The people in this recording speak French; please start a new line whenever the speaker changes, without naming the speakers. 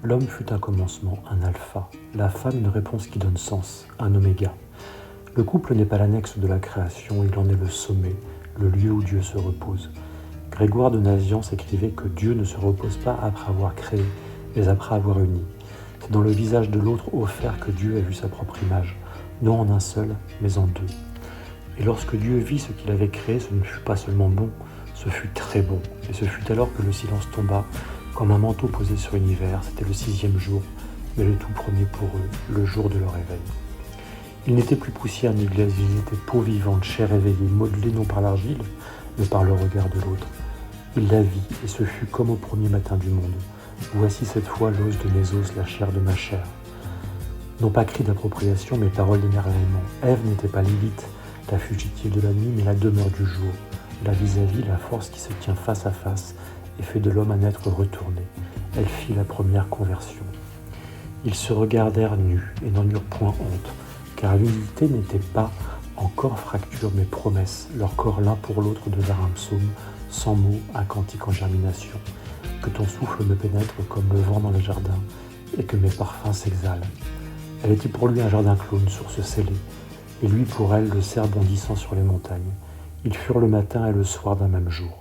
L'homme fut un commencement, un alpha, la femme une réponse qui donne sens, un oméga. Le couple n'est pas l'annexe de la création, il en est le sommet, le lieu où Dieu se repose. Grégoire de Nazianze écrivait que Dieu ne se repose pas après avoir créé, mais après avoir uni. C'est dans le visage de l'autre offert que Dieu a vu sa propre image, non en un seul, mais en deux. Et lorsque Dieu vit ce qu'il avait créé, ce ne fut pas seulement bon, ce fut très bon. Et ce fut alors que le silence tomba, comme un manteau posé sur l'univers. C'était le 6e jour, mais le tout premier pour eux, le jour de leur réveil. Ils n'étaient plus poussière ni glaise, ils étaient peau vivante, chair éveillée, modelée non par l'argile, mais par le regard de l'autre. Il la vit, et ce fut comme au premier matin du monde. Voici cette fois l'os de mes os, la chair de ma chair. Non pas cri d'appropriation, mais parole d'émerveillement. Ève n'était pas Lilith, la fugitive de la nuit, mais la demeure du jour, la vis-à-vis, la force qui se tient face à face et fait de l'homme un être retourné. Elle fit la première conversion. Ils se regardèrent nus et n'en eurent point honte, car l'unité n'était pas encore fracture mais promesse. Leur corps l'un pour l'autre devinrent un psaume, sans mots, un cantique en germination. Que ton souffle me pénètre comme le vent dans le jardin, et que mes parfums s'exhalent. Elle était pour lui un jardin clone, source scellée, et lui pour elle le cerf bondissant sur les montagnes. Ils furent le matin et le soir d'un même jour.